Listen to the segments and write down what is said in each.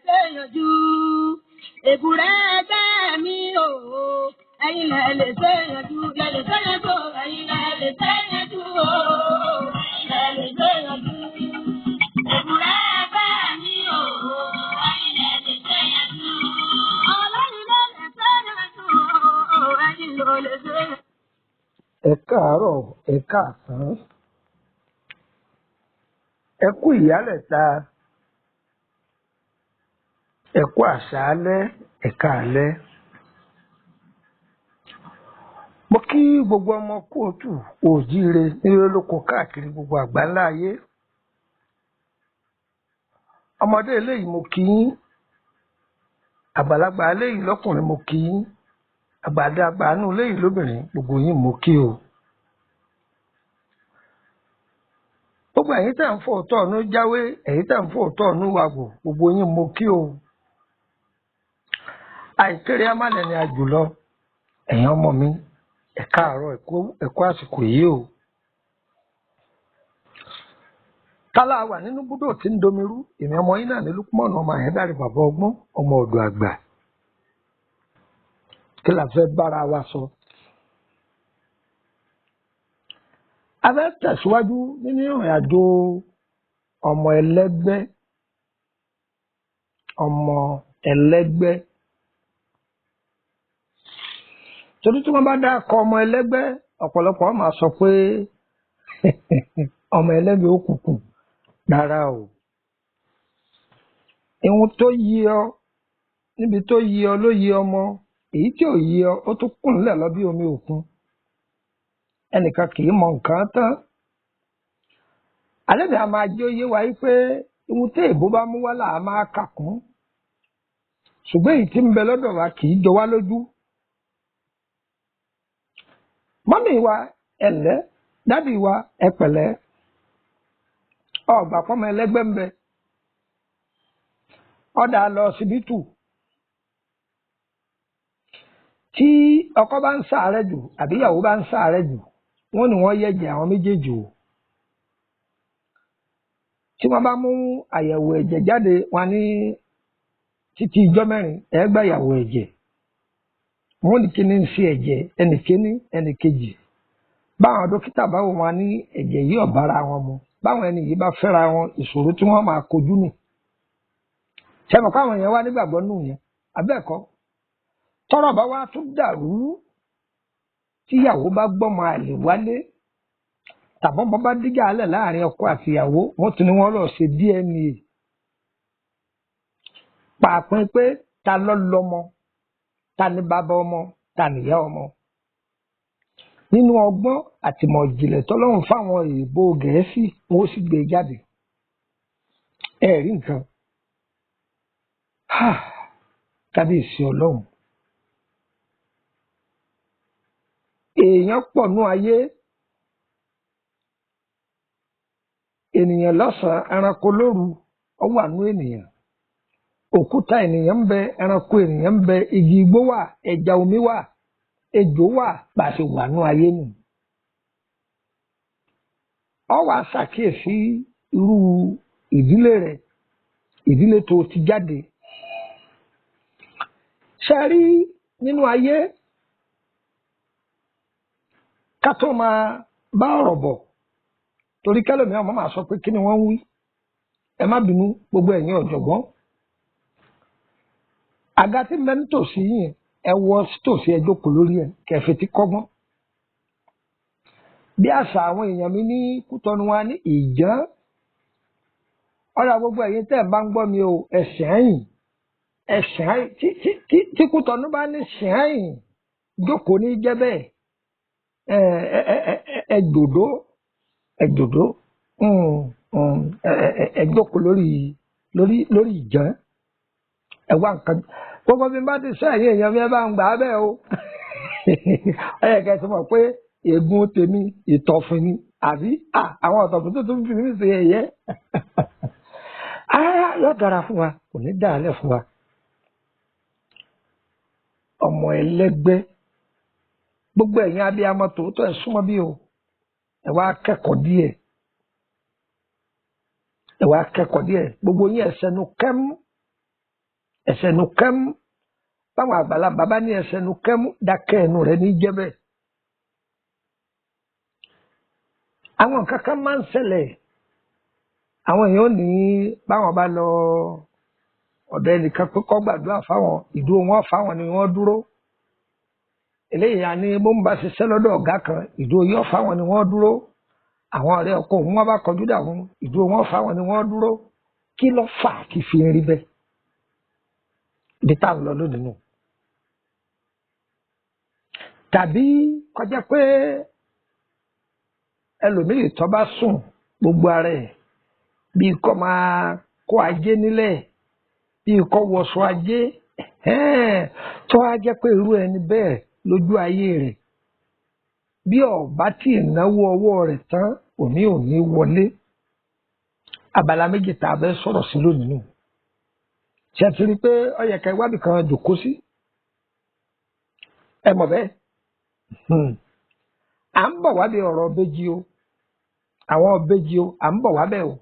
ṣe yanjú. Èbúrẹ́ ẹgbẹ́ mi o, ẹ̀yin lẹ lè ṣe yanjú, lẹ lè ṣe yanjú, ẹ̀yin lẹ lè ṣe yanjú o, lẹ lè ṣe yanjú. Èbúrẹ́ ẹgbẹ́ mi o, ẹ̀yin lẹ lè ṣe yanjú. Ọlọ́run ló lè ṣe yanjú o, ẹ̀yin ló lè ṣe yanjú. Ẹ káàárọ̀, ẹ káàsán, ẹ kú ìyálẹ̀ta, ẹ kú àṣálẹ́, ẹ káalẹ́. Mo kí gbogbo ọmọ kóòtù òjíire nílé lóko káàkiri gbogbo àgbáńlá ayé. Ọmọdé eléyìí mo kí yín, àgbàlagbà eléyìí lọ́kùnrin mo kí yín, àgbàlagbà nù eléyìí lóbìnrin gbogbo yín mo kí o. Gbogbo ẹ̀yin tẹ̀ ń fò òótọ́ ọ̀nù jáwé, ẹ̀yin tẹ̀ ń fò òótọ́ ọ̀nù wàgò, gbogbo yín mo kí o. Àìkéré amálẹ̀ni àjùlọ, ẹ̀yin ọmọ mi, ẹ káàárọ̀, ẹ kú àsìkò yìí o. Kálá wà nínú búdò tí ń domirú, èmi ọmọ yín náà ní Lúkúmọ̀nù ọmọ Àyẹ́dàrí bàbá ọgbọ́n, ọmọ ọ̀dọ̀ àgbà. Kí la fẹ́ bára wa sọ? A fẹ́ tẹ̀síwájú nínú ìrìn àjò ọmọ ẹlẹ́gbẹ́. Ọmọ ẹlẹ́gbẹ́. Torí tí wọ́n bá dákọ ọmọ ẹlẹ́gbẹ́, ọ̀pọ̀lọpọ̀ máa sọ pé ọmọ ẹlẹ́gbẹ́ òkùnkùn. Rárá o. Ihun tó yí ọ níbi tó yí ọ ló yí ọmọ, èyí tí ò yí ọ ó tún kùn nílẹ̀ lọ bí omi òkun. Ẹnìkan kì í mọ nǹkan tán. Àlẹ́ mi a máa jẹ́ òye wa pé ihun tí èbó bá mú wá là á máa kà kún. Ṣùgbọ́n èyí tí ń bẹ lọ́dọ̀ wa kì í jọ wá lójú. Mọ́mì wa ẹ̀lẹ́, dádì wa ẹ̀pẹ̀lẹ́, ọ̀gbà pọ́mọ ẹlẹ́gbẹ́ ń bẹ. Ọ̀dà lọ síbítù. Tí ọkọ bá ń ṣàárẹ̀ jù àbí ìyàwó bá ń ṣàárẹ̀ jù, wọ́n ní wọ́n yẹ̀jẹ̀ àwọn méjèèjì o. Tí wọ́n bá mú àyẹ̀wò ẹ̀jẹ̀ jáde, wọ́n ní títí ijọ́ mẹ́rin ẹ gba àyẹ̀wò ẹ̀jẹ̀. Wọ́n ní kíní ń ṣe ẹ̀jẹ̀ ẹnì kíní ẹnì kejì. Báwọn dókítà báwo wọn ní ẹ̀jẹ̀ yìí ò bára wọn mu. Báwọn ẹni yìí bá fẹ́ra wọn, ìṣòro tí wọ́n máa kojú nù. Ṣé mọ̀ káwọn yẹn wá nígbàgbọ́ nù yẹn? Abẹ́ẹ̀kọ́. Tọ́rọ̀ bá wá tún dàrú, tíyàwó bá gbọ́mọ àlè wálé, tàbọ́n bá díjà alẹ̀ láàrin ọkọ àti ìyàwó, wọ́n tún ní wọ́n lọ ṣe DNA. Pàápín pé ta ló lọ́mọ, ta ni bàbá ọmọ, ta nìyá ọmọ. Nínú ọgbọ́n àtìmọ̀ ìjìnlẹ̀ tọ́lọ́run fáwọn èèbó Gẹ̀ẹ́sì, wọ́n sì gbé jáde. Ẹ rí nǹkan. Kábíyèsí Ọlọ́run. Èèyàn pọ̀ nú ayé. Ènìyàn lọ́sàn-án, ẹranko lóru, ó wà nú ènìyàn. Òkúta ènìyàn ń bẹ, ẹranko ènìyàn ń bẹ, igi igbó wà, ẹja omi wà, ejò wà, bá a ṣe wà nú ayé nù. Ọ wá ṣàkíyèsí irú ìdílé rẹ̀, ìdílé tó ti jáde. Ṣé rí nínú ayé ká tó máa bá ọ̀rọ̀ bọ̀, torí kẹ́lòmí ọmọ máa sọ pé kí ni wọ́n ń wí. Ẹ má bínú gbogbo ẹ̀yin ọ̀jọ̀gbọ́n. Àga tí mẹ́ni tòsí yìí ẹ wọ tòsí ẹ jókòó lórí ẹ kẹfìtì kọ́gbọ́n. Bí àṣà àwọn èèyàn mi ní Kútọ́nù wa ní ìjàn. Ọ̀rọ̀ gbogbo ẹ̀yin tẹ́ ẹ̀ bá ń gbọ́ mi o, ẹ̀sìn ẹ̀yìn. Ẹ̀sìn ẹ̀yìn tí Kútọ́nù bá ní sìn ẹ̀yìn jókòó ní jẹ́ bẹ́ẹ̀. Ẹ̀jòdó ẹ̀jókòó lórí ìjàn. Ẹ wá nǹkan. Gbogbo bí n bá ti sọ ẹ̀yin èèyàn mi ẹ bá ń gbà á bẹ́ẹ̀ o. Ẹ yẹ kẹ́ ẹ ti mọ̀ pé ègún tèmi ìtọ̀fin ni àbí àwọn ọ̀tọ̀fin tó tún fi mí ṣe ẹ̀yẹ. Yóò dára fún wa, kò ní dàálẹ̀ fún wa. Ọmọ ẹlẹ́gbẹ́, gbogbo ẹ̀yin abiyamọ tòótọ́ ẹ súnmọ́ bí o. Ẹ wá kẹ́kọ̀ọ́ díẹ̀. Ẹ wá kẹ́kọ̀ọ́ díẹ̀. Gbogbo yín ẹ̀sẹ̀nu kẹ́mú. ẹsẹ̀ nu kẹ́mú báwọn àgbàlagbà bá ní ẹsẹ̀ nu kẹ́mú dákẹ́ ẹnu rẹ̀ ní jẹ́ bẹ́ẹ̀. àwọn nǹkan kan máa ń ṣẹlẹ̀ àwọn èèyàn ò ní báwọn bá lọ ọ̀dọ̀ ẹnìkan pé kó gbàdúrà fáwọn ìdúró wọn fáwọn ni wọ́n dúró eléyìí àní bó ń bá ṣiṣẹ́ lọ́dọ̀ ọ̀gá kan ìdúró yóò fáwọn ni wọ́n dúró àwọn ọ̀rẹ́ ọkọ òun wọn bá kọjú dà wọn ìdúró wọn fáwọn ni wọ́n dúró kí ló fà kí fi ń rí bẹ́ẹ̀ ibi tá à ń lọ lónìí nù. tàbí kọjá pé ẹlòmíì tó bá sùn gbogbo ara ẹ̀ bíi kó máa kó ajé nílẹ̀ bíi kó wọṣọ ajé tó á jẹ́ pé irú ẹni bẹ́ẹ̀ lójú ayé rẹ̀ bí ọba tí ìnáwó ọwọ́ rẹ̀ tán òní wọlé. abala méjì tá a bẹ́ sọ̀rọ̀ sí lónìí nù. ṣe ti rí i pé ó yẹ ká ìwádìí kan jòkó sí ẹ mọ̀ bẹ́ẹ̀. à ń bọ̀ wá bí ọ̀rọ̀ béjì o àwọn béjì o à ń bọ̀ wá bẹ́ẹ̀ o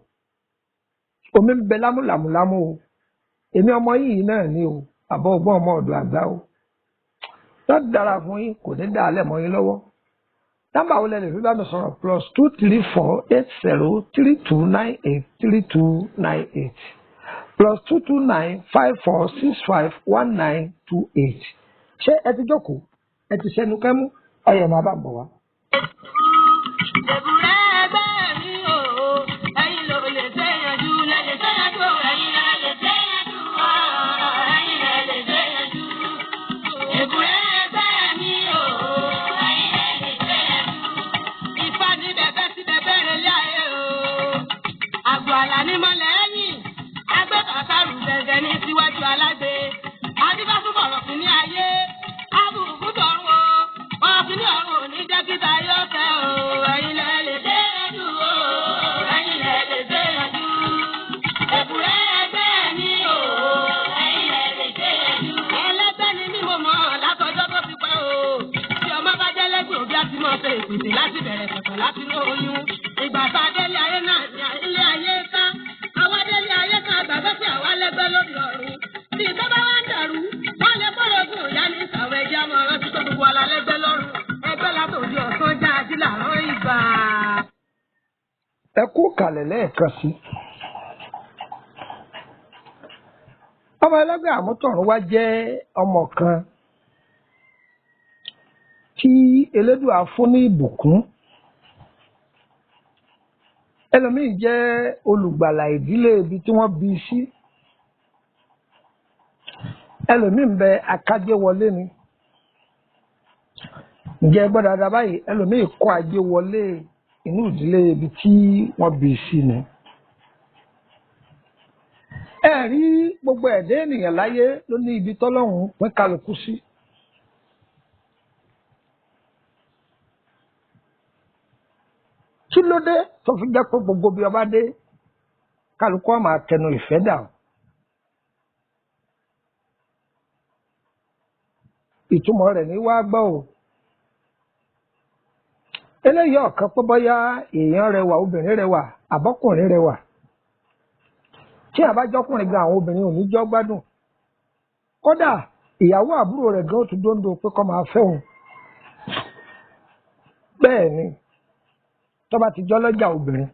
omi ń bẹ lámúlámúlámú o èmi ọmọ yìí náà ni o àbọ̀ ọgbọ́n ọmọ ọ̀dọ̀ àgbà o lọ́ọ́ dára fún yín kò ní dá alẹ́ mọ́ yín lọ́wọ́ nọ́mbà wo lẹ lè fi bá mi sọ̀rọ̀ +2348032983298 +22954651928 ṣé ẹ ti jókòó ẹ ti ṣẹnu kẹ́mú ọyẹ máa bá bọ̀ wá. Èbúrẹ́ ẹgbẹ́ mi o, ẹ̀yin ló lè ṣèyànjú, lè ṣèyànjú, ẹ̀yin lè ṣèyànjú, ẹ̀yin lè ṣèyànjú. Èbúrẹ́ ẹgbẹ́ mi o, ẹ̀yin lè ṣèyànjú. Ifá ní bẹ̀bẹ̀ sí bẹ̀bẹ̀ rẹ̀ láyé o. Àgbò àlà ní mọ́lẹ̀ ẹ̀yìn, agbẹ́ kàkàrù gẹ̀gẹ̀ ní síwájú alágbe. Adífá fún bọ̀rọ̀ sí ní ayé, abùkù tọ̀run o. Ọkùnrin ọ̀run ò ní jẹ́ kí tayọ kẹ́ o, ẹ̀yin lẹ lè dé yanjú o, ẹ̀yin lẹ lè dé yanjú. Èbúrẹ́ ẹgbẹ́ mi o, ẹ̀yin lẹ lè dé yanjú. Ẹlẹ́gbẹ́ ni mí mo mọ̀ látọjọ́ tó ti pẹ́ o. Tí ọmọ bá jẹ́ lẹ́gbẹ́ òbí àti mọ̀ ṣe ìpèsè láti bẹ̀rẹ̀ pẹ̀pẹ̀ láti ní oyún. Ìgbà tá a délé ayé náà ní ilé ayé ká. Àwa délé ayé ká gbàgbé tí àwa lẹ́gbẹ́ lórí ọ̀run. Tí ìjọba wa ń dàrú, wọ́n lè kọ́ lóògùn ìyá ní ìsàwọ̀ ẹ̀jẹ̀ àmọ́ rántí tó gbogbo alálẹ́gbẹ́ lọ́rùn. ẹ kú kàlẹ̀ lẹ́ẹ̀kan sí. ọmọ ẹlẹ́gbẹ́ àmútọ̀run wá jẹ́ ọmọ kan tí Elédùà fún ní ìbùkún. ẹlòmíì jẹ́ olùgbàlà ìdílé ibi tí wọ́n bí sí. ẹlòmíì ń bẹ akájẹ́wọlé ni. ǹjẹ́ gbọ́ dáadáa báyìí ẹlòmíì kó ajé wọlé inú ìdílé ibi tí wọ́n bí sí ni. ẹ rí gbogbo ẹ̀dá ènìyàn láyé ló ní ibi tọ́lọ́run pín kálukú sí. kí ló dé tó fi jẹ́ pé gbogbo bí ọba dé kálukú á máa tẹnu ìfẹ́ dà o. ìtumọ̀ rẹ̀ ní wá gbọ́ o. eléyìí ọ̀kan pé bóyá èèyàn rẹwà obìnrin rẹwà àbọ́kùnrin rẹwà tí àbájọ́kùnrin gan àwọn obìnrin ò ní jọ́ gbádùn kódà ìyàwó àbúrò rẹ̀ gan ó tún dóńdó pé kó máa fẹ́ òun. bẹ́ẹ̀ ni tó bá ti jẹ́ ọlọ́jà obìnrin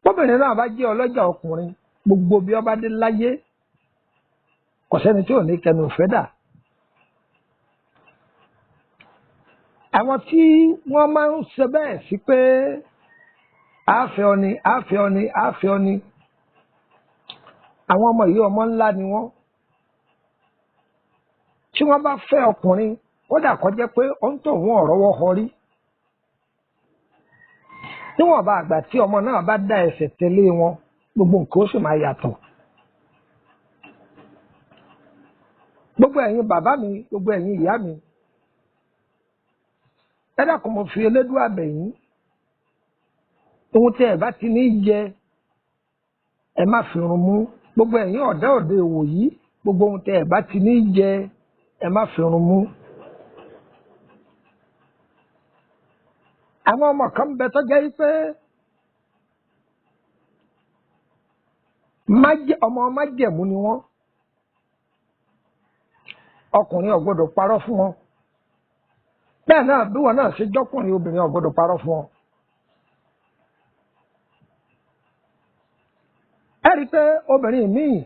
bóbìnrin náà bá jẹ́ ọlọ́jà ọkùnrin gbogbo bí ọba dé láyé kò sẹ́ni tí ò ní kẹnu ìfẹ́ dà. àwọn tí wọ́n máa ń ṣe bẹ́ẹ̀ sí pé àáfẹ́ ọni àáfẹ́ ọni àáfẹ́ ọni àwọn ọmọ yìí ọmọ ńlá ni wọ́n. tí wọ́n bá fẹ́ ọkùnrin kódà kó jẹ́ pé ó ń tọ̀ wọ́n ọ̀rọ̀wọ́ họ rí. níwọ̀n bá àgbà tí ọmọ náà bá dá ẹsẹ̀ tẹ̀lé wọn gbogbo nǹkan ó sì máa yàtọ̀. gbogbo ẹ̀yin bàbá mi gbogbo ẹ̀yin ìyá mi ẹ dákun mo fi Elédùà bẹ̀ yín ohun tí ẹ bá ti ní jẹ ẹ má fi run mú gbogbo ẹ̀yin ọ̀dọ́ òde òwò yìí gbogbo ohun tí ẹ bá ti ní jẹ ẹ má fi run mú. àwọn ọmọ kan bẹ tó jẹ́ pé ọmọ májẹ̀mú ni wọ́n ọkùnrin ò gbọ́dọ̀ parọ́ fún wọn bẹ́ẹ̀ náà bí wọn náà ṣe jọ́kùnrin obìnrin ò gbọ́dọ̀ parọ́ fún wọn. ẹ rí i pé obìnrin míì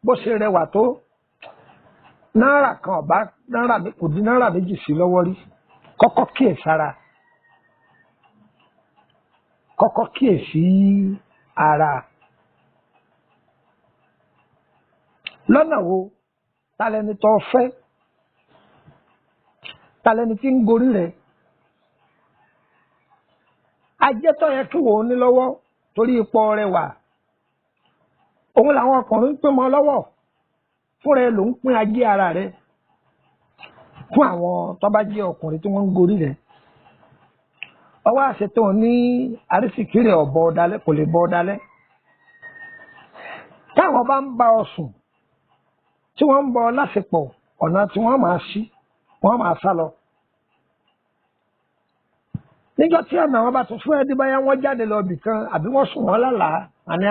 bó ṣe rẹwà tó náírà kan ọba náírà kò dín náírà méjì sí lọ́wọ́ rí kọ́kọ́ kíyèsára kọ́kọ́ kíyèsí ara lọ́nà wo talẹ́ni tó fẹ́ talẹ́ni tí ń gorí rẹ̀ ajẹ́tọ̀ yẹ kí wò ó ní lọ́wọ́ torí ipò rẹwà òun làwọn ọkùnrin ń pín mọ́ lọ́wọ́ fúnra ẹ ló ń pín ajé ara rẹ̀ fún àwọn tó bá jẹ́ ọkùnrin tí wọ́n ń gorí rẹ̀ ọwọ́ àṣetò ní àrísìkírẹ̀ ọ̀bọ ọ̀dálẹ́ kò lè bọ ọ̀dálẹ́ táwọn bá ń bá ọ sùn tí wọ́n ń bọ lásìpọ̀ ọ̀nà tí wọ́n máa ṣí wọ́n máa sá lọ. níjọ́ tí ọ̀nà wọn bá tún fún ẹdí báyá wọ́n jáde lọ ibì kan àbí wọ́n sùn wọ́n lálàá àní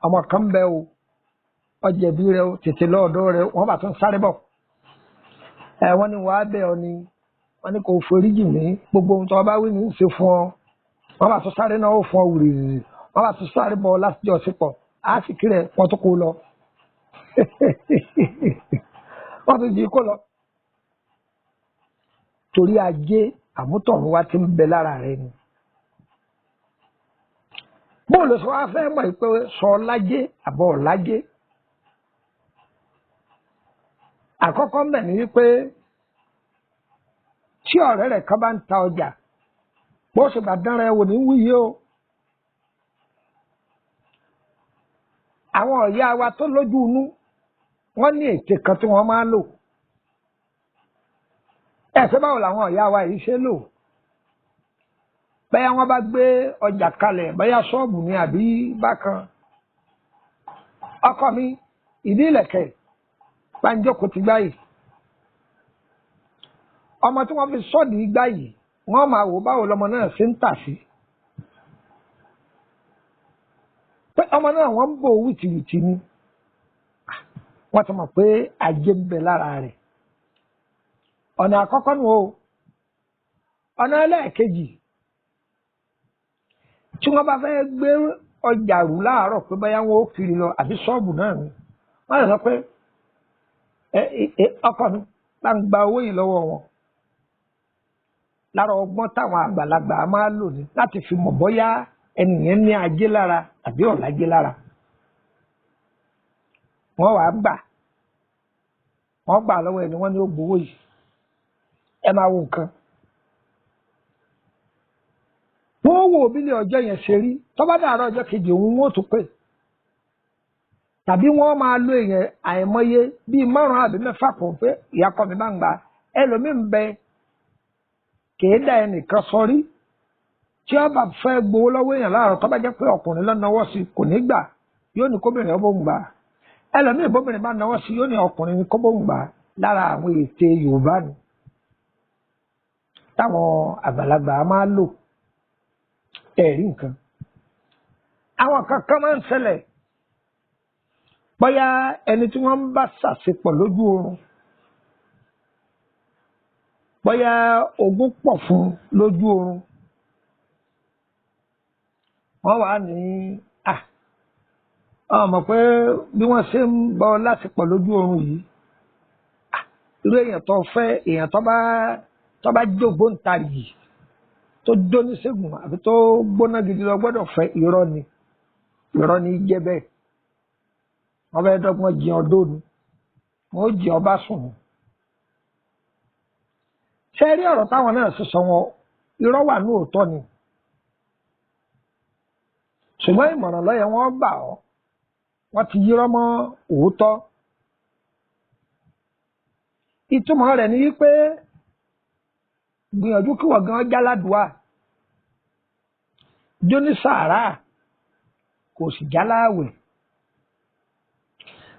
ọmọ kan bẹ o ọjẹ̀bí rẹ o tètè lọ́ọ̀dọ́ rẹ wọ́n bá tún sáré bọ̀. wọ́n ní wàá bẹ̀ ọ ni wọ́n ní kò foríjì mí gbogbo ohun tó ọba wí ní í ṣe fún ọ wọ́n bá tún sáré náà ó fún ọ wùrìrì wọ́n bá tún sáré bọ̀ láti jọ sípọ̀ á sì kí rẹ̀ wọ́n tó kó lọ wọ́n tún jí kó lọ torí ajé àmútọ̀run wa ti ń bẹ lára rẹ ni bóòlù sọ wá fẹ́ mọ̀ pé sọ lájé àbọ̀ lájé àkọ́kọ́ mbẹ̀ ni wípé tí ọ̀rẹ́ rẹ̀ kan bá ń ta ọjà bó ṣe bá dánra ẹ wò ní wúyé o àwọn ọ̀yá wa tó lójú inú wọ́n ní ète kan tí wọ́n máa ń lò ẹ̀fẹ́ báwo làwọn ọ̀yá wa yìí ṣe lò bẹ́ẹ̀ wọ́n bá gbé ọjà kalẹ̀ bẹ́ẹ̀ ṣọ́ọ̀bù ni àbí bákan ọkọ mi ìdí ìlẹ̀kẹ̀ bá ń jókòó ti gbá yìí ọmọ tí wọ́n fi sọ́ọ̀dì gbá yìí wọ́n máa wò báwo lọmọ náà ṣe ń tà sí pé ọmọ náà wọ́n ń bò wìtìwìtì ni wọ́n ti mọ̀ pé ajé ń bẹ lára rẹ̀ ọ̀nà àkọ́kọ́ nù o ọ̀nà ẹlẹ́ẹ̀kejì tí wọ́n bá fẹ́ gbé ọjà rù láàárọ̀ pé báyà wọn ó kiri lọ àbí ṣọ́ọ̀bù náà ni wọ́n lè sọ pé ọkọ mi bá ń gba owó yìí lọ́wọ́ wọn lára ọgbọ́n táwọn àgbàlagbà máa lò ní láti fi mọ̀ bóyá ẹnìyẹn ní ajé lára àbí ọ̀làjé lára wọ́n wàá gbà lọ́wọ́ ẹni wọ́n ní ó gbowó yìí ẹ máa wo nǹkan wọ́n wo bílẹ̀ ọjọ́ yẹn ṣe rí tó bá dàárọ̀ ọjọ́ kejì òun wọ́n tún pè tàbí wọ́n máa lo èèyàn àìmọye bíi 5 àbí 6 pọ̀ pé ìyàkọ́ mi bá ń gbà ẹlòmíì ń bẹ kèé dá ẹnìkan sọrí tí wọ́n bá fẹ́ gbowó lọ́wọ́ èèyàn láàárọ̀ tó bá jẹ́ pé ọkùnrin ló náwó sí kò ní gbà yóò ní kóbìnrin ọbọ̀ ń gbà ẹlòmíì bóbìnrin bá náwó sí yóò ní ọkùnrin ní kóbọ̀ ń gbà lára àwọn ète Yorùbá ni táwọn àgbàlagbà máa lò ẹ̀rí nǹkan àwọn kankan máa ń ṣẹlẹ̀ bóyá ẹni tí wọ́n ń bá ṣàṣepọ̀ lójú oorun bóyá ogún pọ̀ fún lójú oorun wọ́n wà ní ọmọ pé bí wọ́n ṣe ń bọ́ láṣepọ̀ lójú oorun yìí irú èèyàn tó fẹ́ èèyàn tó bá jógbóǹtarìgì tó jó ní ṣègùn àbí tó gbóná gidi lọ gbọ́dọ̀ fẹ́ irọ́ ni jẹ́ bẹ́ẹ̀ wọ́n fẹ́ dọ́gbọ́n jẹ ọdún ni wọ́n jẹ ọba sùn ṣé rí ọ̀rọ̀ táwọn náà ṣe sọ wọn irọ́ wà ní òótọ́ ni ṣùgbọ́n ìmọ̀ràn lọ́yẹ wọ́n gbà ọ́ wọ́n ti yírọ́ mọ́ òótọ́ ìtumọ̀ rẹ̀ ni wípé gbìyànjú kí wọ́n gan jáládùá jóní sàárà kò sì jáláwẹ̀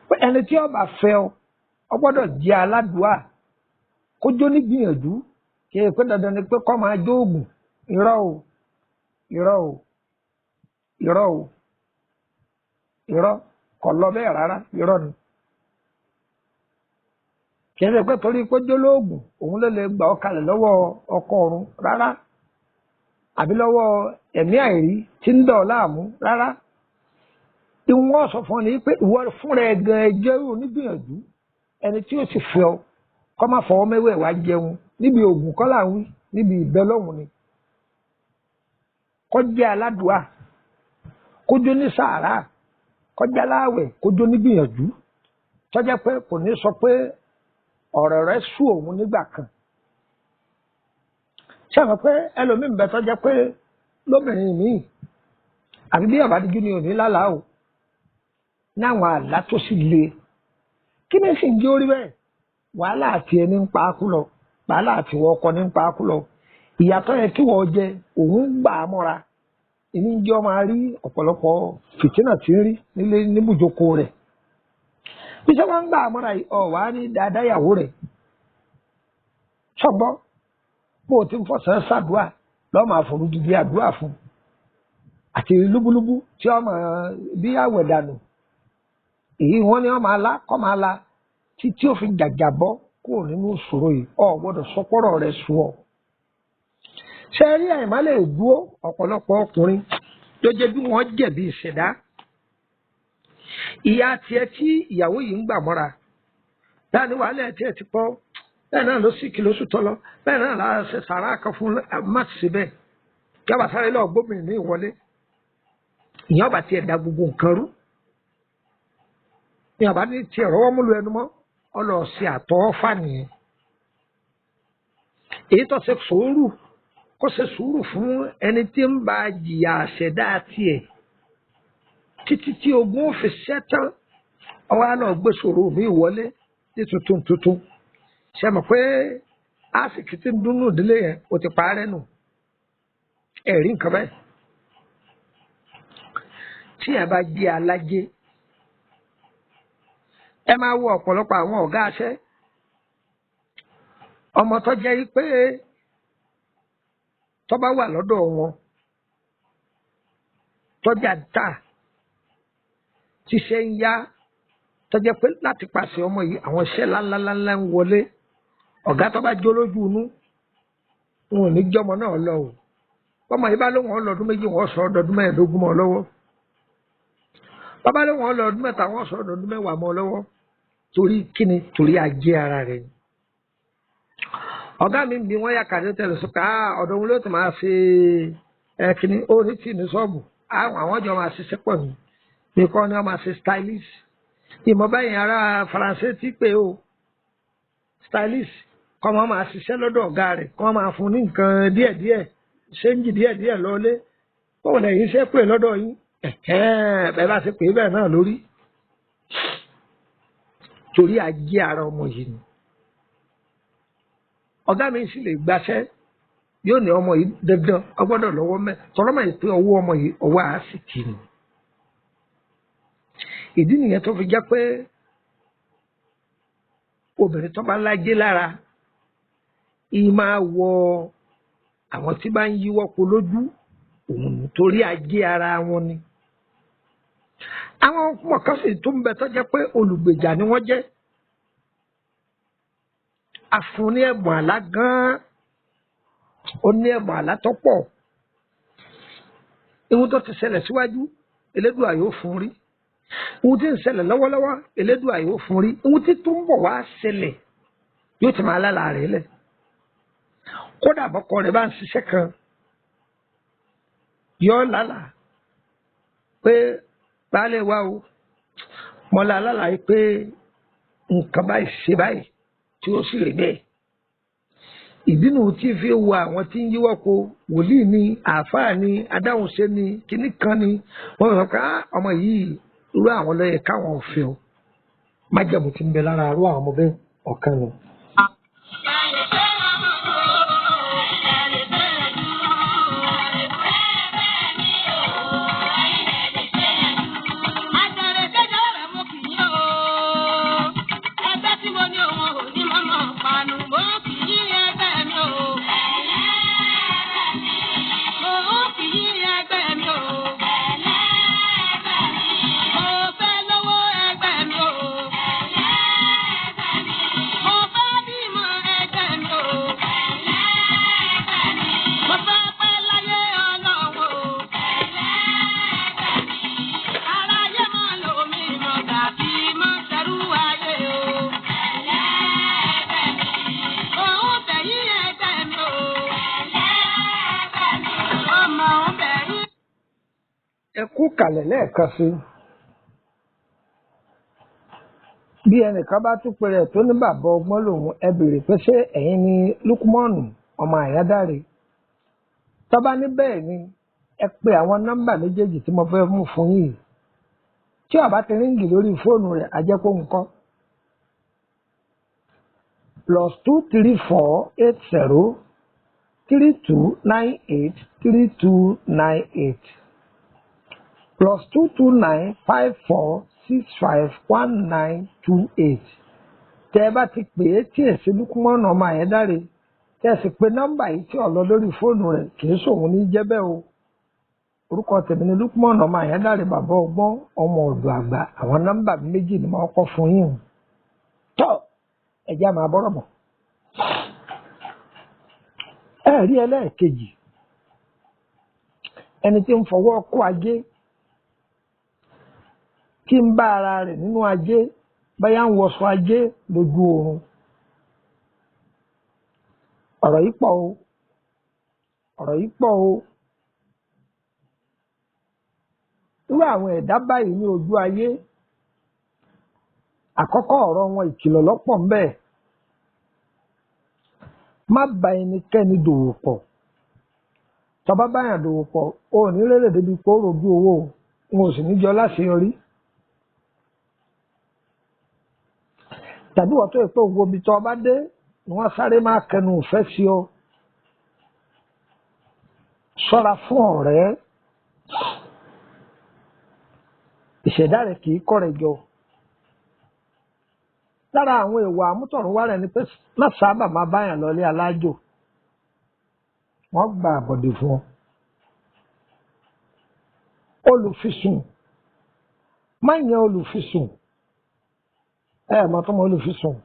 pé ẹni tí ó bá fẹ́ ọ gbọ́dọ̀ jẹ́ aládùá kó jóní gbìyànjú kí ẹ pé dandan ni pé kó máa jó oògùn irọ́ o irọ́ kò lọ bẹ́ẹ̀ rárá irọ́ ni kì í ṣe pé torí pé jólóògùn òun ló lè gbà ọ́ kalẹ̀ lọ́wọ́ ọkọ ọ̀run rárá àbí lọ́wọ́ ẹ̀mí àìrí tí ń dọ̀ ọ́ láàmú rárá. ìwọ̀n sọ fún ọ ní pé ìwọ fúnra ẹ̀ gan ẹjọ́ onígbìyànjú ẹni tí ó sì fẹ́ ọ kọ́ máa fọwọ́ mẹ́wẹ́ wá jẹun níbi òògùn kọ́ là ń wí níbi ìbẹ́ lọ́hùn ni. kọjá aládùá kójó ní sàárà kọjá láàwẹ̀ kójó nígbìyànjú tọ́jà pé kò ní sọ pé ọ̀rọ̀ rẹ̀ sú òun nígbà kan. ṣàmọ̀ pé ẹlòmíín bẹ tọ́jà pé lóbìnrin míì àbí bí àbádíjú ni òní lálàá o ní àwọn àlá tó sì le kí ni sì ń jẹ́ orí bẹ́ẹ̀ wàhálà àti ẹni ń pa á kú lọ wàhálà àti ìwọ ọkọ ní ń pa á kú lọ ìyàtọ̀ yẹ kí wọ́n jẹ òun gbà á mọ́ra ìní jẹ́ ọmọ rí ọ̀pọ̀lọpọ̀ fìtínà tí ń rí nílé níbùjókòó rẹ̀ bí sọ wọn ń gbà á mọ́ra yìí ọ̀ wá ní dáadáa ìyàwó rẹ̀ ṣọgbọ́n bó o ti ń fọ̀sán ṣàdúrà lọ́ọ́ máa forú dídí àdúrà fún àti lúbúlúbú tí ọmọ bí àwẹ̀ dànù èyí wọn ni wọn máa la kọ́ máa la títí ó fi jàjàbọ́ kúrò nínú ìṣòro yìí ọ gbọ́dọ̀ sọpọ́rọ̀ rẹ̀ sùn ọ. ṣé rí àìmá lè dúró ọ̀pọ̀lọpọ̀ ọkùnrin ló jẹ́ bí wọ́n jẹ̀bi ìṣẹ̀dá. ìyá tiẹ̀ tí ìyàwó yìí ń gbà mọ́ra láàrin wàhálà tiẹ̀ ti pọ̀ bẹ́ẹ̀ náà ló sì kí lóṣù tọ́lọ́ bẹ́ẹ̀ náà la ṣe sàrà kan fún máàtì síbẹ̀ kí wọ́n bá sáré lọ́ọ́ gbóbìnrin ní ìwọlé ìyẹn ọba tiẹ̀ da gbogbo nǹkan rú ní àbá ní tiẹ̀ rọ́wọ́ múlu ẹnu mọ́ ọlọ́ọ̀sì àtọ́fà nìyẹn èyí tó ṣe sùúrù kó ṣe sùúrù fún ẹni tí ń bá jìyà àṣẹdá tiẹ̀ títí tí ogun ò fi ṣẹ́tàn ọwọ́ àná gbé sòrò mi wọlé ní tuntun ṣe mọ̀ pé àsìkò tí ń dúnú ìdílé yẹn ó ti parẹ́ nù ẹ̀rí nǹkan bẹ́ẹ̀ tí ẹ bá jẹ́ alájẹ ẹ máa wo ọ̀pọ̀lọpọ̀ àwọn ọ̀gá aṣẹ́ ọmọ tó jẹ́ pé tó bá wà lọ́dọ̀ wọn tọ́jà dà tí ṣe ń yá tó jẹ́ pé láti pàṣẹ ọmọ yìí àwọn iṣẹ́ ńláńláńlá ń wọlé ọ̀gá tó bá jó lójú inú wọn ò ní jọmọ náà lọ o ọmọ yìí bá lóun ọlọ́dún méjì wọ́n sọ ọdọọdún mẹ́ẹ̀ẹ́dógún mọ́ ọ lọ́wọ́ bàbá lóun ọlọ́dún mẹ́ta wọ́n sọ ọdọọdún mẹ́wàá mọ́ ọ lọ́wọ́ torí kíni torí ajé ara rẹ̀ ni. ọ̀gá mi bí wọ́n yà kàdé tẹ̀lé sọ́kà ọ̀dọ̀ wọn ló ti máa ṣe kíni ó ní tì ní ṣọ́ọ̀bù àwọn jọ máa ṣiṣẹ́ pọ̀ ní nìkan ni wọ́n máa ṣe stylist ìmọ̀ báyìí ará faransé ti pé o stylist kọ́ wọ́n máa ṣiṣẹ́ lọ́dọ̀ ọ̀gá rẹ̀ kọ́ wọ́n máa fún ní nǹkan díẹ̀díẹ̀ ṣéǹjì díẹ̀díẹ̀ lọ́lé bóun lẹ́yìn iṣẹ́ pè lọ́dọ̀ yín bẹ́ẹ̀ bá ṣe pè é bẹ́ẹ̀ náà lórí torí ajé ara ọmọ yìí ni ọ̀gá mi sì lè gbaṣẹ́ yóò ní ọmọ yìí dandan ọgbọ́dọ̀ lọ́wọ́ mẹ́ tọ́lọ́mọ yìí pé ọwọ́ ọmọ yìí ọwọ́ àásìkì ni ìdí nìyẹn tó fi jẹ́ pé obìnrin tó bá lájé lára ìyí máa wọ àwọn tí bá ń yíwọ́ po lójú òun nítorí ajé ara wọn ni àwọn mọ̀kásì tó ń bẹ tó jẹ́ pé olùgbèjà ni wọ́n jẹ́ àfún ní ẹ̀bùn àlá gan-an ó ní ẹ̀bùn àlá tó pọ̀ ihun tó ti ṣẹlẹ̀ síwájú Elédùà yóò fún rí ihun tí ń ṣẹlẹ̀ lọ́wọ́lọ́wọ́ Elédùà yóò fún rí ihun tí tó ń bọ̀ wá ṣẹlẹ̀ yóò ti máa lálàá rẹ̀ lẹ̀ kódà bọ́kọ rẹ̀ bá ń ṣiṣẹ́ kan yóò lálàá pé baálé wa o mọ́lá lálàá pé nǹkan báyìí ṣe báyìí tí ó sì rí bẹ́ẹ̀ ìdínú tí fi wo àwọn tí ń yíwọ́ po wòlíì ni àáfàá ni adáhunṣe ni kinní kan ni wọ́n sọ pé ọmọ yìí irú àwọn ló yẹ káwọn ò fẹ́ o májẹ̀mú ti ń bẹ lára irú àwọn ọmọ bẹ́ẹ̀ ọ̀kan lọ. Oh, kú kàlẹ̀ lẹ́ẹ̀kan sí bí ẹnìkan bá tún pèrè tó ní bàbá ọgbọ́n lòun ẹ béèrè pé ṣé ẹ̀yin ni Lukmanu ọmọ Àyádáre tó bá ní bẹ́ẹ̀ ni ẹ pe àwọn nọ́mbà méjèèjì tí mo fẹ́ mú fún yìí tí ó bá ti ríǹgì lórí fóònù rẹ̀ á jẹ́ kó nǹkan +23480 3298 3298 +229 54 65 1928 tẹ́ ẹ bá ti pè é tí èsì Lukmanu ọmọ Àyádáre tẹ́ ẹ sì pe nọ́mbà yìí tí ó lọ lórí fóònù rẹ̀ kì í ṣòun ní jẹ́ bẹ́ẹ̀ o orúkọ tèmi ni Lukmanu ọmọ Àyádáre bàbá ọgbọ́n ọmọ ọ̀dọ̀ àgbà àwọn nọ́mbà méjì ni mo kọ́ fún yín tọ́ ẹ̀jẹ̀ á máa bọ́rọ̀ bọ̀ ẹ rí ẹlẹ́ẹ̀kejì ẹni tí ń fọwọ́ kó ajé tí ń bá ara rẹ̀ nínú ajé báyà ń wọṣọ ajé lójú oorun ọ̀rọ̀ yìí pọ̀ o irú àwọn ẹ̀dá báyìí ní ojú ayé àkọ́kọ́ ọ̀rọ̀ wọn ìkìlọ̀ lọ́pọ̀ ń bẹ má bá ẹnikẹ́ni dòwò pọ̀ tó bá báyàn dòwò pọ̀ o ò ní rere débi pé ó rojú owó n ò sì ní jọ láṣeyọrí tàbí wọ́n tó yẹ pé òwò ibi tó bá dé ni wọ́n sáré máa kẹnu ìfẹ́ sí ọ ṣọ́ra fún ọ̀rẹ́ ìṣẹ̀dá rẹ̀ kì í kọ́ rẹ̀ jọ lára àwọn ìwà àmútọ̀runwá rẹ̀ ni pé má sábà máa báyàn lọlé alájò wọ́n gba àbọ̀dè fún ọ olùfisùn má yan olùfisùn mọ̀ tó mọ olùfisùn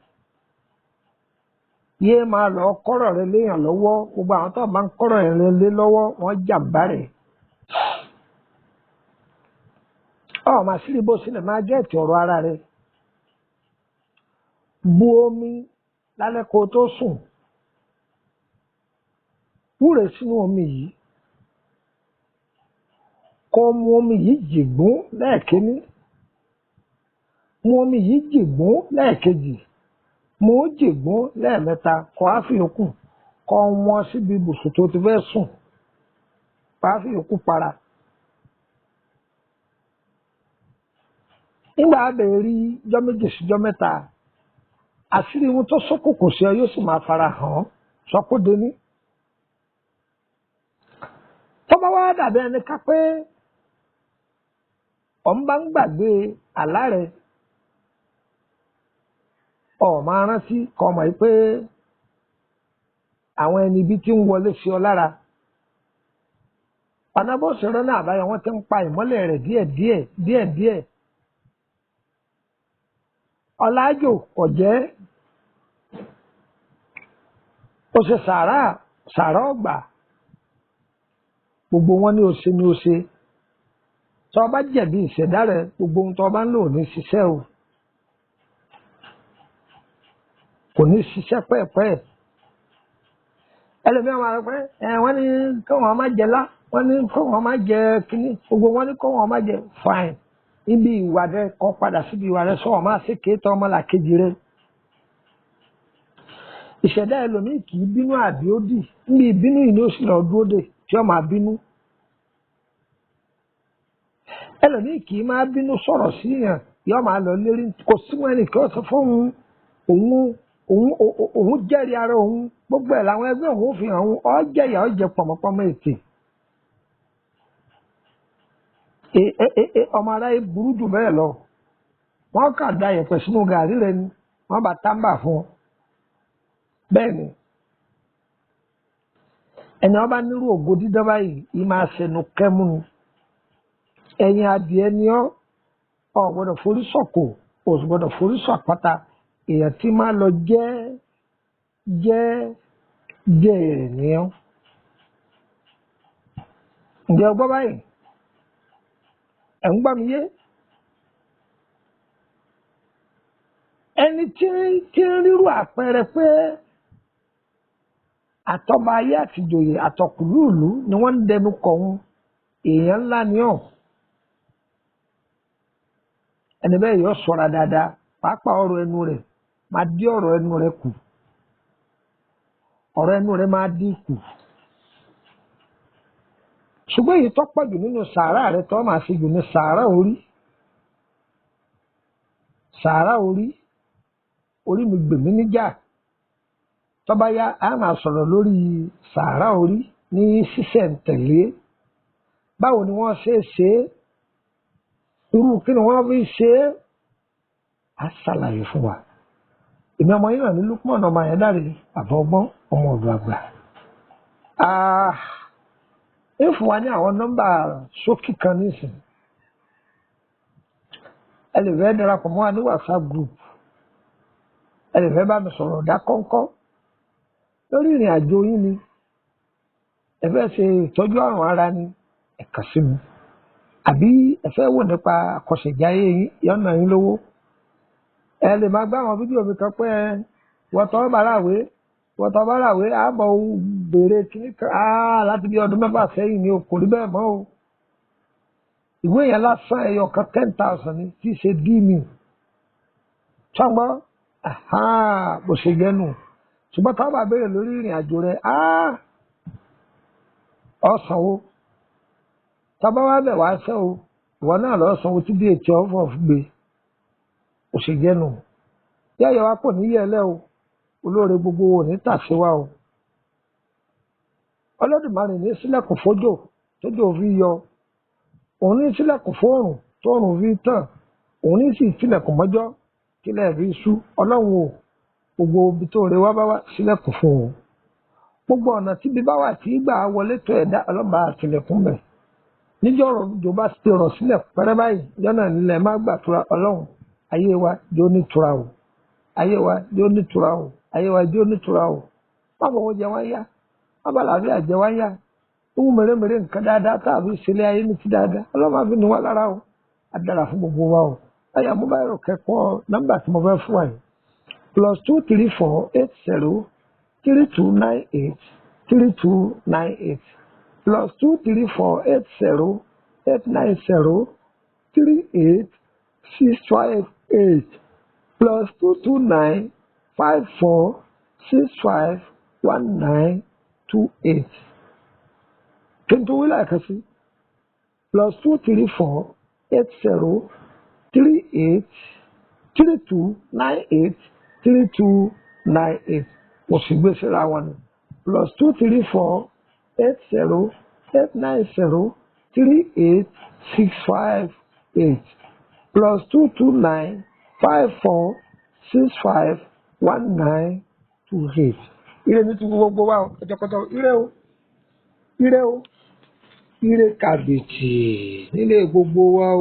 yéé máa lọ kọ́rọ̀ rẹ léèyàn lọ́wọ́ gbogbo àwọn tó máa ń kọ́rọ̀ rẹ lé lọ́wọ́ wọ́n jàǹbá rẹ̀ máa sírí bó sílẹ̀ máa jẹ́ ètò ọ̀rọ̀ ara rẹ̀ bu omi lálẹ́ kó tó sùn wúre sínú omi yìí kó mu omi yìí jìgbún lẹ́ẹ̀kíní mu omi yìí jìgbún lẹ́ẹ̀kejì mu ó jìgbún lẹ́ẹ̀mẹ́ta kó á fi yòókù kó wọ́n síbi ibùsùn tó ti fẹ́ sùn kó á fi yòókù para. nígbà abẹ́ rí jọ́ méjì sí jọ́ mẹ́ta àṣírí ohun tó ṣókùnkùn sí ọ yóò sì máa fara hàn sọkóde ní. tó bá wá dàbí ẹni ká pé ọ̀n bá ń gbàgbé àlá rẹ̀ máa rántí kọ́ mọ̀ pé àwọn ẹni ibi tí ń wọlé sí ọ lára panábọ́ọ̀sì rẹ̀ náà àbáyọ wọ́n ti ń pa ìmọ́lẹ̀ rẹ̀ díẹ̀díẹ̀ ọ̀làjò kò jẹ́ ó ṣe sàárà ọgbà gbogbo wọn ní ó ṣe tó o bá jẹ̀bi ìṣẹ̀dá rẹ̀ gbogbo ohun tó o bá ń lò ní ṣiṣẹ́ o kò ní ṣiṣẹ́ pẹ́ẹ́pẹ́ẹ́ ẹlòmíràn máa rẹ pé wọ́n ní kí wọ́n má jẹ lá wọ́n ní kí wọ́n má jẹ kínní gbogbo wọn ní kí wọ́n má jẹ fine níbi ìwà rẹ kọ́ padà síbi ìwà rẹ sọ̀rọ̀ máa ṣe kéétọ́ ọmọlàkejì rẹ ìṣẹ̀dá ẹlòmíì kì í bínú àbí ó dì níbi ìbínú yìí ni ó sì lọ dúró dè tí ó máa bínú ẹlòmíì kì í máa bínú sọ̀rọ̀ sí yàn yóò máa lọ lérí kò sí wọn ẹnìkan sọ fún òun jẹ́rìí ara òun gbogbo ẹ̀ làwọn ẹgbẹ́ òun fi hàn òun ọ́ jẹ̀yà ọ́ jẹ pọ̀mọ́pọ́mọ́ ètè ọmọ aráyé burú jù bẹ́ẹ̀ lọ wọ́n kà da yẹ̀pẹ̀ sínú gàrí rẹ ni wọ́n bá tábà fún ọ bẹ́ẹ̀ ni ẹni wọ́n bá nírú ògo dídán báyìí yìí máa ṣẹnu kẹ́mú ni ẹ̀yìn adìẹ ni ọ́ gbọ́dọ̀ forí sọ̀kò ò sì gbọ́dọ̀ forí sọ̀ àpáta èèyàn tí máa lọ jẹ́ èrè ni ọ́ ǹjẹ́ ọgbọ́n báyìí ẹ̀ ń gbọ́ mi yé ẹni tí ń rírú àpẹẹrẹ pé àtọba ayé àtìjòyè àtọkùlú ìlú ni wọ́n ń dẹnu kọ̀ ọ́n èèyàn ńlá ni ọ́ ẹni bẹ́ẹ̀ yọ ṣọ́ra dáadáa pàápàá ọ̀rọ̀ ẹnu rẹ̀ máa dí ọ̀rọ̀ ẹnu rẹ̀ kù ọ̀rọ̀ ẹnu rẹ̀ máa dín kù ṣùgbọ́n èyí tó pọ̀ jù nínú sàárà rẹ̀ tó máa ṣe jù ní sàárà orí mi gbèmí níjà tó bá yá a máa sọ̀rọ̀ lórí sàárà orí ní sísẹ̀ǹtẹ̀lé báwo ni wọ́n ṣe é irú kí ni wọ́n fi ṣe é á ṣàlàyé fún wa èmi ọmọ yìí náà ní Lukman ọmọ Ayédáre bàbá ọgbọ́n ọmọ ọ̀dọ̀ àgbà ń fún wa ní àwọn nọ́mbà ṣókí kan nísìnyí ẹ lè fẹ́ darapọ̀ mọ́ wa ní WhatsApp group ẹ lè fẹ́ bá mi sọ̀rọ̀ ọ̀dà kọ́ńkọ́ lórí ìrìn àjò yín ni ẹ fẹ́ ṣe ìtọ́jú àrùn ara ni ẹ kàn sí mi àbí ẹ fẹ́ wò nípa àkọsẹ̀jáyé yín yọ̀nà yín lówó ẹ lè máa gbá àwọn fídíò mi kan pé wọ́tọ́ bàràwé àbọ̀ béèrè kíní kan láti bí ọdún 6 sẹ́yìn ni o kò rí bẹ́ẹ̀ mọ́ o ìwé yẹn lásán ẹyọ kan 10,000 ni tí í ṣe dí mi ṣọgbọ́n bó ṣe jẹ́ nù ṣùgbọ́n táwọn bá béèrè lórí ìrìn àjò rẹ ọ̀sánwó tábà wá bẹ̀ wá ṣẹ́ o ìwọ náà lọ́ọ́ sanwó tí bí ètò ọ̀fọ̀ gbé bó ṣe jẹ́ nù yáyọ wa kò ní yẹlẹ o olóore gbogbo wo ní tàṣíwá o Olódùmarè ní sílẹ̀kùn fójò tójò fi yọ òun ní sílẹ̀kùn fóòrùn tóòrùn fi tàn òun ní sì sílẹ̀kùn mọ́jọ́ kílẹ̀ fi sú ọlọ́run o gbogbo ibi tó rẹ wá bá wá sílẹ̀kùn fún o gbogbo ọ̀nà tíbi bá wà tí gbà wọlé tó ẹ̀dá ọlọ́ba àtìlẹ̀kùn bẹ̀ níjọ́ ọ̀rọ̀ ìjọba ti rọ̀ sílẹ̀ pẹ́rẹ́ báyìí yọ́nà nílẹ̀ má gbàtura ọlọ́run ayé wa yóò nítura o ayé wa yóò nítura o ayé wa yóò nítura o má bọ̀ wọ́n jẹ wá yá má bàa làbí àjẹ wá yá owó mèremère nǹkan dáadáa tàbí ìṣẹ̀lẹ̀ ayé ní ti dáadáa ọlọ́run àfi ní wá lára o á dára fún gbogbo wa o ẹ̀yà mo bá yọrọ kẹ́kọ̀ọ́ nọ́mbà tí mo fẹ́ fún wa yìí +234 80 3298 3298 +234 80 890 38658 +229 54 65 1928 kí n tó wí láìka sí +234 80 38 3298 3298 mo sì gbé síra wọn ni +234 80 890 38658 +229 54 65 1928. Ire ní ti gbogbo wa ọjọ́kọ́tọ̀ ire o ire kàbìtì nílé gbogbo wa o.